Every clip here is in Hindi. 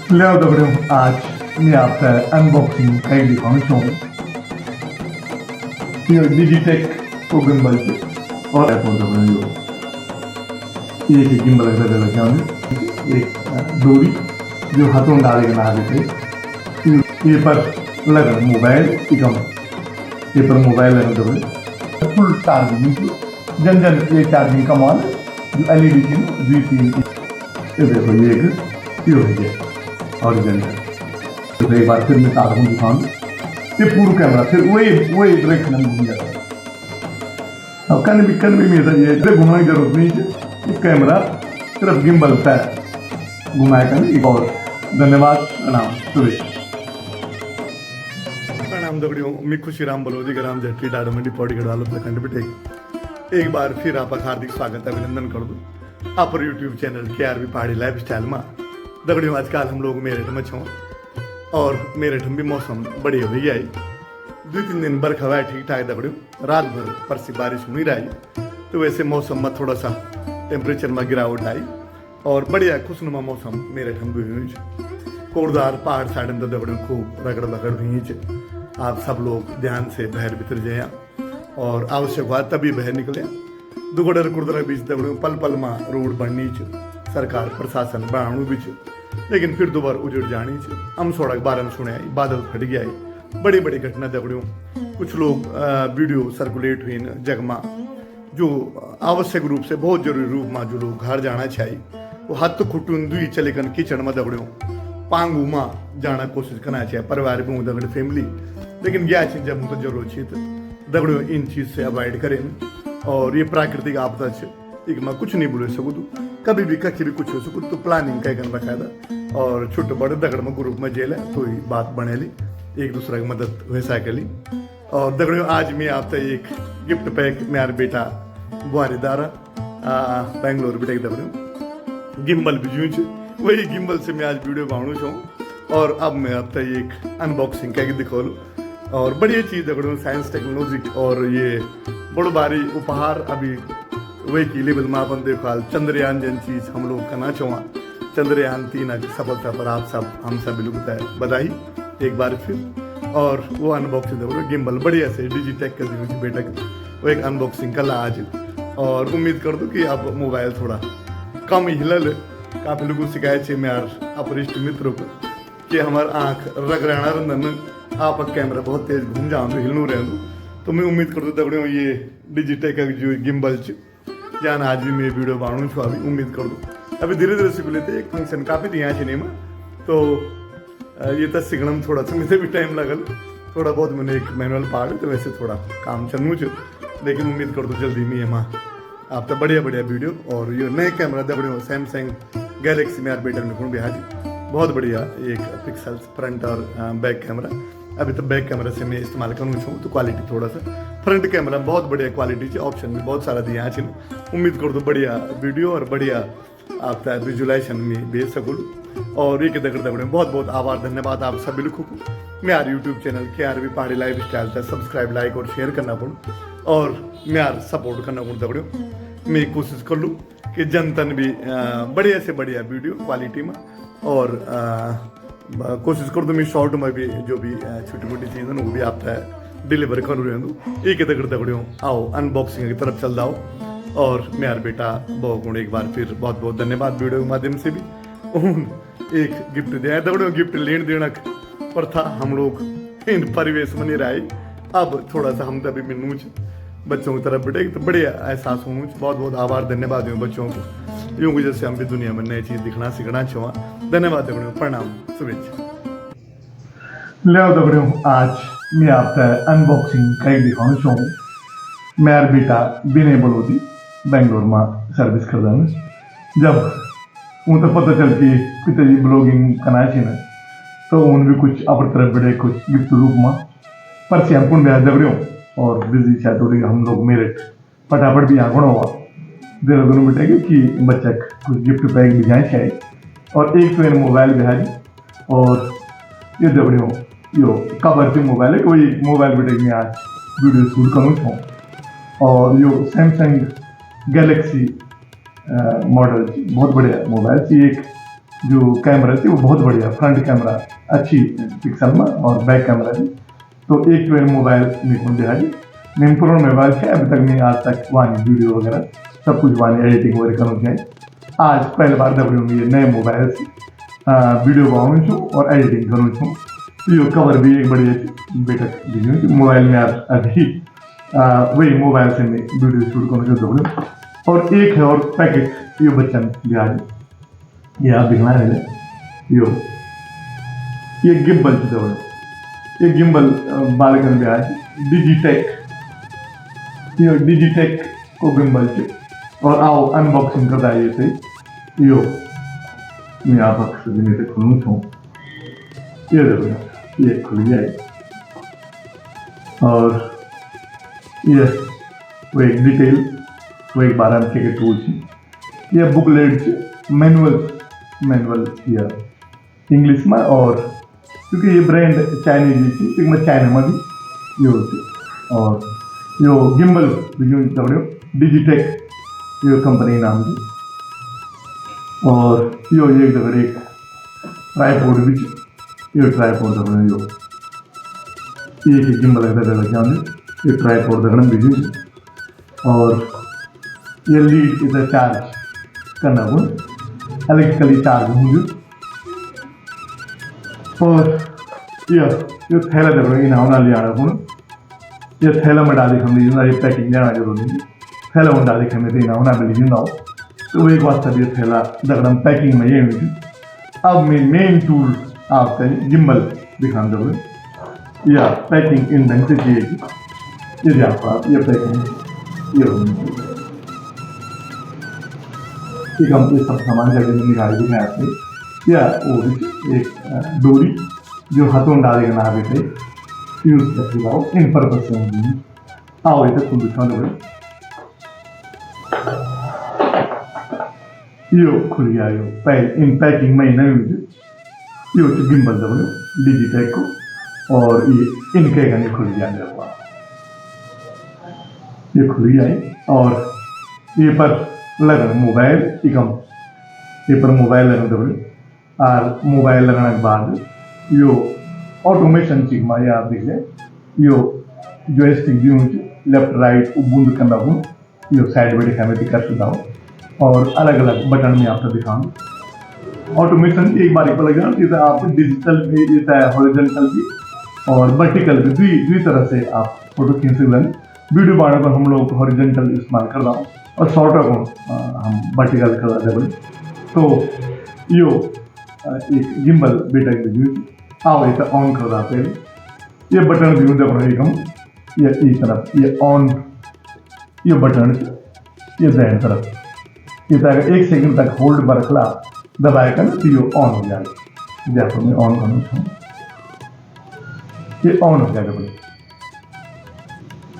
ल्याओ दगड़ियों, आज मैं आपका अनबॉक्सिंग कई दिखाना चाहूँ। ये डिजिटेक को गिम्बल से और एक गिम्बल लगे हैं, एक डोरी जो हाथों डाले ना आगे थे, ये पर लगा मोबाइल ये पर मोबाइल लगा दो फुल चार्जिंग जन जन ये चार्जिंग का मॉल जो एलईडी की ना 2-3 ये देखो ये एक हो गया ओरिजिनल। तो एक बार फिर मैं चार्जिंग दिखाऊंगा, ये पूरा कैमरा फिर वही डायरेक्शन में घूम जाता है। अब कन भी मेरा ये घुमाने की जरूरत नहीं है, ये कैमरा सिर्फ गिम्बल से घुमाया कर। एक और धन्यवाद, प्रणाम सुरेश। प्रणाम दगड़ियों, मैं खुशीराम बलोदी ग्राम झट्टी डाडमंडी पौड़ी गढ़वाल उत्तराखंड बिटे एक बार फिर आपका हार्दिक स्वागत अभिनंदन कर दूँ आप यूट्यूब चैनल KRV पहाड़ी लाइफ स्टाइल में। दगड़ियों आजकल हम लोग मेरठ में छो और मेरठ में भी मौसम बढ़िया हुई आई, 2-3 दिन बरखा हुआ ठीक ठाक दगड़ियों, रात भर परसी बारिश हुई रही, तो वैसे मौसम में थोड़ा सा टेम्परेचर में गिरावट आई और बढ़िया खुशनुमा मौसम मेरठ में भी हुई। कोरदार पहाड़ साइड में दगड़ियों खूब रगड़ बगड़ हुई। आप सब लोग ध्यान से बाहर भीतर जाए और आवश्यक हुआ तभी बाहर निकले। दुगड़र कुर्दर बीच दगड़ियों पल पल में रोड बननी सरकार प्रशासन बनाणु भी, लेकिन फिर दोबारा उजड़ जानी हम सड़क बारम सुने बादल फट गया। बड़ी बड़ी घटना दगड़ियों, कुछ लोग वीडियो सर्कुलेट हुई जगमा जो आवश्यक रूप से बहुत जरूरी रूप में जो लोग घर जाना चाहिए वो हाथ खुटून दुई चले कन किचन में दगड़ियों पांगू में जाना कोशिश करना चाहिए परिवार में दगड़ फैमिली, लेकिन यह चीज जब तो जरूर चाहिए तो दगड़ियों इन चीज से अवॉइड करें। और ये प्राकृतिक आपदा एक मैं कुछ नहीं बोले सकूँ, तो कभी भी कहीं भी कुछ हो सकूँ तो प्लानिंग कह कर बकायदा और छोटे बड़े दगड़ में ग्रुप में जेल है तो ही बात बने ली, एक दूसरे की मदद वैसा कर ली। और दगड़ियों आज मैं आपसे एक गिफ्ट पैक मेरा बेटा बुआरीदारा बेंगलोर बेटे दगड़ियों गिम्बल भी वही गिम्बल से मैं आज वीडियो बनाना चाहूँ। और अब मैं आपसे एक अनबॉक्सिंग करके दिखा लूँ और बढ़िया चीज़ दगड़ियों साइंस टेक्नोलॉजी और ये बड़ो भारी उपहार अभी वही की लेवल में अपन देखो चंद्रयान जन चीज हम लोग करना चाहूँ। चंद्रयान 3 की सफलता पर आप सब हम सब लोग बधाई एक बार फिर। और वो अनबॉक्सिंग दे गिम्बल बढ़िया से डिजिटेक कर दी बेटा वो एक अनबॉक्सिंग कल आज, और उम्मीद कर दूँ कि अब मोबाइल थोड़ा कम हिलल। काफ़ी लोगों शिकायत है मेरे अपरिष्ट मित्रों को कि हमार आँख रगड़ाना रंधन आप कैमरा बहुत तेज घूम जाऊँ तो हिलनू रहूँ, तो मैं उम्मीद कर दूँ दगड़ियों ये डिजिटेक जो गिम्बल जान आज भी मैं वीडियो बनाऊँ छू। अभी उम्मीद कर दूँ अभी धीरे धीरे सीख लेते एक फंक्शन काफ़ी दिया सिनेमा, तो ये तो सीखने में थोड़ा सा मुझे भी टाइम लगल, थोड़ा बहुत मैंने एक मैनुअल पार्ट है तो वैसे थोड़ा काम चलू च, लेकिन उम्मीद कर दूँ जल्दी में यहाँ आप तो बढ़िया बढ़िया वीडियो। और ये नए कैमरा दगड़ियों सैमसंग गैलेक्सी में यार बेटर निपुण भी हाजी बहुत बढ़िया एक पिक्सल फ्रंट और बैक कैमरा। अभी तो बैक कैमरा से मैं इस्तेमाल करूँ छूँ तो क्वालिटी थोड़ा सा, फ्रंट कैमरा बहुत बढ़िया क्वालिटी है, ऑप्शन भी बहुत सारा दिया है। उम्मीद कर दो बढ़िया वीडियो और बढ़िया आप विजुलाइजेशन में भेज सकूँ। और ये दगड़ बहुत बहुत आभार धन्यवाद आप सभी लोगों को। मैं यार यूट्यूब चैनल KRV पहाड़ी लाइफ स्टाइल से सब्सक्राइब लाइक और शेयर करना पड़ूँ और मैं यार सपोर्ट करना पड़ूँ दगड़ियों। मैं कोशिश कर लूँ कि जनतन भी बढ़िया से बढ़िया वीडियो क्वालिटी में और कोशिश कर दूँ मैं शॉर्ट में भी जो भी छोटी मोटी चीज़ है वो भी आप डिलीवर कर रहे हूँ। एक दगड़ियों आओ अनबॉक्सिंग की तरफ चल जाओ। और मेरा बेटा बहुत एक बार फिर बहुत बहुत धन्यवाद वीडियो के माध्यम से भी एक गिफ्ट दिया दगड़ियों। गिफ्ट लेन देना पर था हम लोग इन परिवेश में नहीं रहे, अब थोड़ा सा हम तभी मिलूँ बच्चों की तरफ बेटे तो बढ़िया एहसास होना। बहुत बहुत आभार धन्यवाद हूँ बच्चों को, यूँ जैसे हम भी दुनिया में नई चीज़ दिखना सीखना चाहूँ। धन्यवाद दगड़ियों, प्रणाम शुभेच्छा। ल्याओ दगड़ियों, आज मैं आपका अनबॉक्सिंग कई दिखाना चाहूँ। मेरा बेटा बिने बलोदी बेंगलोर में सर्विस कर रहा है। जब उनको पता चल कि पिताजी ब्लॉगिंग करना चाहिए तो उन भी कुछ अपनी तरफ बड़े कुछ गिफ्ट रूप में पर से हमको दगड़ियों और बिजी चाहे थोड़ी हम लोग मेरठ फटाफट भी आगुण हुआ देहरादून बैठेगी कि बच्चा कुछ गिफ्ट पैक भी जाए चाहिए। और एक तो इन मोबाइल भी है और ये दगड़ियों यो कवर से मोबाइल है, कोई मोबाइल बेटे में आज वीडियो शूट करूँ छूँ। और यो सैमसंग गैलेक्सी मॉडल बहुत बढ़िया मोबाइल थी, एक जो कैमरा थी वो बहुत बढ़िया, फ्रंट कैमरा अच्छी पिक्सल में और बैक कैमरा भी। तो एक तो मोबाइल मेरे को दिखा दी, मेरे पुराना मोबाइल है, अभी तक मैं आज तक वानी वीडियो वगैरह सब कुछ वानी एडिटिंग वगैरह करूँ चाहिए। आज पहले बार दबड़े में ये नए मोबाइल से वीडियो बनाऊँ छूँ और एडिटिंग करूँ छूँ। तो ये कवर भी एक बढ़िया बेटा मोबाइल में आज अभी वही मोबाइल से मैं वीडियो शूट करूँ छूँ दबड़े। और एक है और पैकेट ये बच्चन दिखा दी, ये आप दिखना है यो ये गिम्बल से दबड़े, ये गिम्बल बालकन भी आज डिजिटेक, ये डिजिटेक को गिम्बल से। और आओ अनबॉक्सिंग करता है ये थे यो मैं आप अक्सर से खुलूँ छूँ, ये देखो ये खुल गया है। और ये वो एक डिटेल वो एक 12 MK के टूल से, ये बुकलेट से मैनुअल या इंग्लिश में। और क्योंकि ये ब्रांड चाइनीज थी तो मैं चाइना में भी यो थी। और यो गिम्बल डिजिटेक यो कंपनी नाम थी। और यो एक दफे एक ट्राईपोर्ड भी यो ट्राईपोर्ड दफे यो एक गिम्बल लगे ये ट्राईपोर्ड दगड़न भी। और ये लीड इधर चार्ज करना हो इलेक्ट्रिकली चार्ज होंगे। और ये थैला दगड़ो इन होना ले आना हो, ये थैला में डाली हम ये पैकिंग लेना जरूरी है, थैला में डाली हमें तो इन होना मिली ना हो। तो एक बात सब ये थैला दगड़म पैकिंग में ये हुई। अब मैं मेन टूल आपका गिम्बल दिखाने दोगे या पैकिंग इन ढंग से चाहिए। ये आपका ये पैकिंग ये होगी, ठीक हम ये सब सामान जगह में निकाल दी आपने। या वो एक डोरी जो हाथों डाले ना आगे थे यूज करके लाओ इन पर्पज से होंगी। आओ ये खुद दिखा दो, यो खुल गया यो इन पैकिंग में नहीं हुई यो गिम्बल दबो डिजिटेक को। और ये इनके गने खुल गया मेरे को, ये खुल गया है। और ये पर लगा मोबाइल इकम ये पर मोबाइल लगा दबो। और मोबाइल लगाने के बाद यो ऑटोमेशन चीज में आप देख ले यो जॉयस्टिक भी लेफ्ट राइट बूंद करना हो यो साइड में दिखा में कर सकता हो। और अलग अलग बटन में आपको दिखाऊँ ऑटोमेशन एक बार पर लग जाना। जैसे आप डिजिटल भी जैसा है हॉरिजॉन्टल भी और वर्टिकल भी दुई तरह से आप फोटो खींच सकते हैं। वीडियो बनाने पर हम लोग हॉरिजॉन्टल इस्तेमाल कर रहा हूँ और शॉर्टर को हम वर्टिकल कर रहे हैं। तो यो एक गिम्बल बेटा आओ ये ऑन कर रहा पहले ये बटन भी दबा हम ये इस तरफ ये ऑन ये बटन ये दाएं तरफ ये तक 1 सेकंड तक होल्ड पर रखला दबाए कर तो ये ऑन हो जाएगा। जैसे मैं ऑन करूँ ये ऑन हो जाएगा,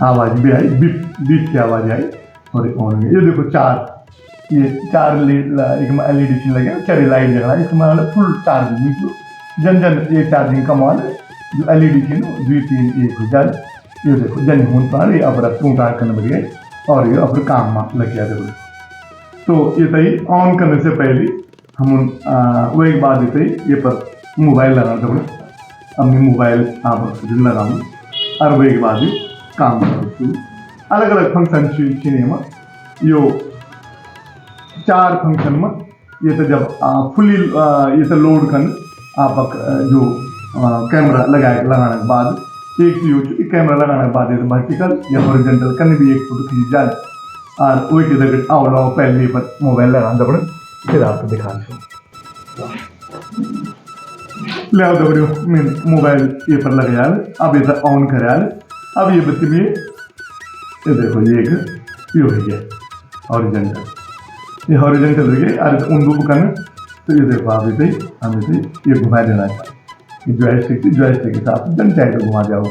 आवाज भी आई बीप बीप की आवाज आई और ऑन हो गया। ये देखो चार LED लगे 4 लाइट जगह इसमें फुल चार्जिंग जन ये चार्जिंग का मान जो LED थी ना 2-3 एक हो जाए। ये देखो जन होन पार ये अब रखूँ करने बढ़िया और ये अपने काम में लग गया जरूर। तो ये सही ऑन करने से पहले हम वो एक बात देते ये पर मोबाइल लगाना था। अब मैं मोबाइल आप लगाऊँ और वो एक बात काम करूँ अलग अलग फंक्शन चीने में यो 4 फंक्शन में ये तो जब फुली ये तो लोड कर आप जो कैमरा लगाने के बाद एक कैमरा लगाने के बाद ये तो वर्टिकल या हॉरिजॉन्टल करने भी एक फोटो खींच जाए और वही के जगह आओ लाओ पहले पर मोबाइल लगाना दबड़े फिर आपको दिखा ले आओ दबड़ियो मैं मोबाइल ये पर लगे यार। अब ये ऑन करे यार। अब ये बच्चे में ये देखो ये एक ये हो गया हॉरिजॉन्टल, ये हॉरिजॉन्टल हो गया और उनको करना। तो ये देखो आप इसे हम इसे ये घुमा देना चाहिए जॉयस्टिक के साथ जन चाहे तो घुमा जाओ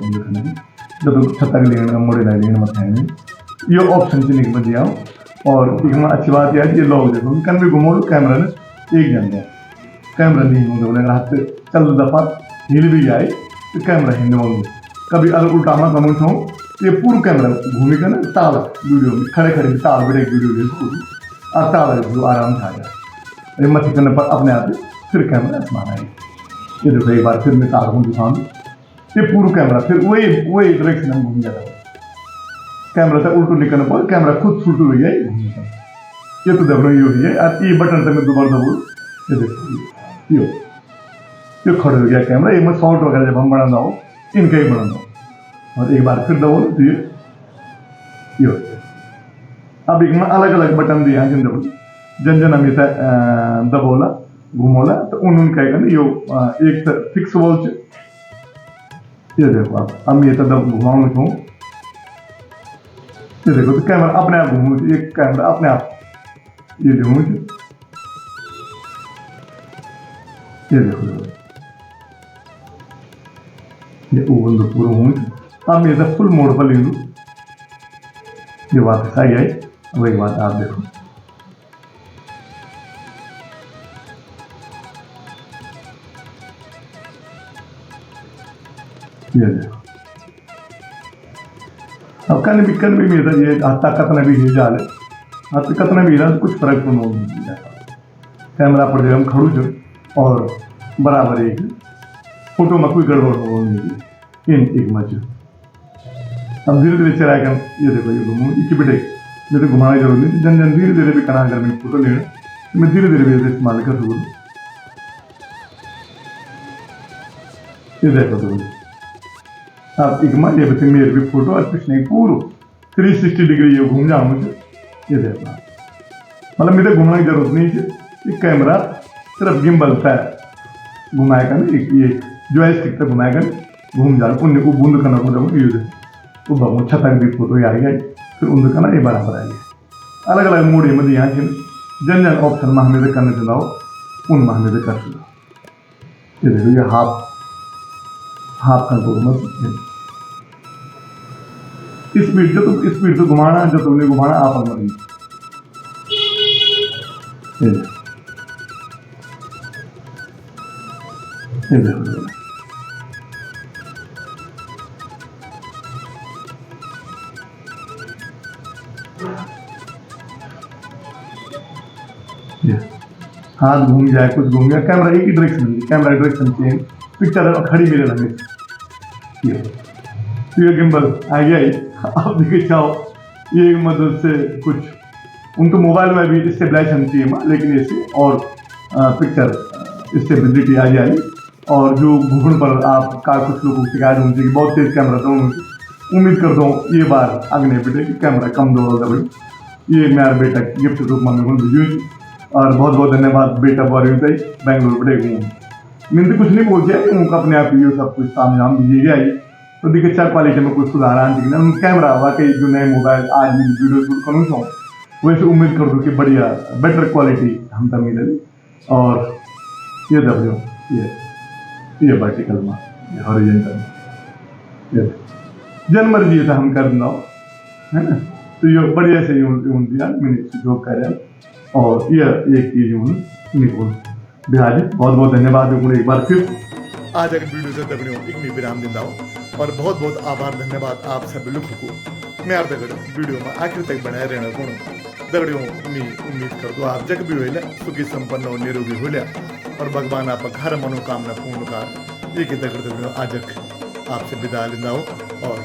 जब छत्ता के लेने मोड़े ना लेने मत है ये ऑप्शन से निकल दिया। और एक अच्छी बात यह है ये लोग देखो कन भी घुमो कैमरा ने एक जन है कैमरा नहीं होंगे हाथ से चल दफा हिल भी जाए तो कैमरा हिलने होंगे। कभी अलग उल्टा मैं कमूँ छूँ ये पूरा कैमरा घूमी का ना ताल वीडियो में खड़े ताल बड़े वीडियो और ताल आराम से आ जाए। ये मत करने पर अपने आप फिर कैमरा आसमान आई। ये देखो एक बार फिर मैं तार हूँ दिखाऊँ, ये पूरा कैमरा फिर वही वही डायरेक्शन में घूम जाता है। कैमरा था उल्टू निकलने पर कैमरा खुद उल्टू हो गया घूमने का। ये तो दबना ये हो गया और ये बटन तक मैं दोबारा दबू, ये देखो ये खड़े हो गया कैमरा। ये मैं शॉर्ट वगैरह जब हम बनाना हो इनका ही बनाना हो, और एक बार फिर दबो तो ये हो गया। अब एक में अलग अलग बटन दिया जिन दबो जन जन हम दबोला घुमोला तो उन क्या करना यो एक फिक्स वॉल से। ये देखो आप अब ये तो दब घुमाऊँ तो ये देखो तो कैमरा अपने आप घूमू, ये कैमरा अपने आप ये घूमू, ये देखो ये ओवन तो पूरा घूमू। अब ये तो फुल मोड पर ले लूँ, ये वापस आ गया। अब एक बात आप देखो, ये देखो अब कन भी मेरा ये हत्ता कतना भी ही जाले हत्ता कतना भी रहा कुछ फर्क नहीं जाता। कैमरा पर जब हम खड़ू जो और बराबर एक फोटो में कोई गड़बड़ हो नहीं इन एक मच। अब धीरे धीरे चला कर ये देखो ये घूमू एक बेटे मेरे घुमाने जरूर नहीं, जन जन धीरे धीरे भी कना अगर मैं फोटो लेना तो मैं धीरे धीरे भी इस्तेमाल कर सकूँ। ये देखो तो अब एक माँ ये बच्चे मेरे भी फोटो और कुछ नहीं पूरा 360 डिग्री ये घूम जाऊँ मुझे। ये देखो मतलब मेरे घूमने की जरूरत नहीं है, ये कैमरा सिर्फ गिम्बल था घुमाएगा ना एक ये जॉयस्टिक तक घुमाएगा घूम जा उन्हें वो बूंद करना पूरा यूज है वो बहुत अच्छा तक भी फोटो आ गया फिर उन करना ये बराबर आ गया। अलग अलग मोड में यहाँ के जन जन ऑप्शन में हमें करना चलाओ उन में हमें कर सकते। ये देखो ये हाफ कंट्रोल में स्पीड तो घुमाना जो तुमने घुमाना आप मत ये देखो हाथ घूम जाए कुछ घूम गया कैमरा एक ही direction camera direction change picture खड़ी मेरे लगे ये गिम्बल आ गया ही। आप देखे चाहो ये मदद से कुछ उनको मोबाइल में भी स्टेबलाइजेशन चाहिए लेकिन ऐसे और पिक्चर स्टेबिलिटी आ जाए और जो घूमने पर आप का कुछ लोगों की शिकायत होती है बहुत तेज कैमरा तो उम्मीद कर दो ये बार अगले बेटे की कैमरा कम दो होगा भाई। ये मेरा बेटा गिफ्ट रूप में मेरे को भेजू और बहुत बहुत धन्यवाद बेटा बोल रही बैंगलोर बेटे घूम मैंने तो कुछ नहीं बोल दिया उनका अपने आप ये सब कुछ काम जाम दीजिए गया तो देखिए अच्छा क्वालिटी में कुछ सुधार आने कैमरा वाकई जो नए मोबाइल आज मैं वीडियो शूट करूँ तो वैसे उम्मीद कर दूँ कि बढ़िया बेटर क्वालिटी हम तक मिलेगी। और ये दबो ये वर्टिकल में ये हॉरिजॉन्टल में जन मर्जी था हम कर दो है ना तो ये बढ़िया से दिया मैंने जो कर और ये एक चीज निपुण बिहार बहुत बहुत धन्यवाद एक बार फिर आज अगर वीडियो से दगड़ियों एक विराम दिंदा और बहुत बहुत आभार धन्यवाद आप सभी लोगों को। मैं आप दगड़ियों वीडियो में आखिर तक बनाए रहना गुण दगड़ियों उम्मीद कर दो आप जग भी हो सुखी संपन्न और निरोगी हो और भगवान आप हर मनोकामना पूर्ण कर ये दगड़ियों आज आपसे विदा लेना हो और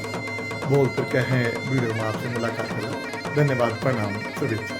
बोल कर कहें वीडियो में आपसे मुलाकात करें। धन्यवाद प्रणाम शुभेच्छा।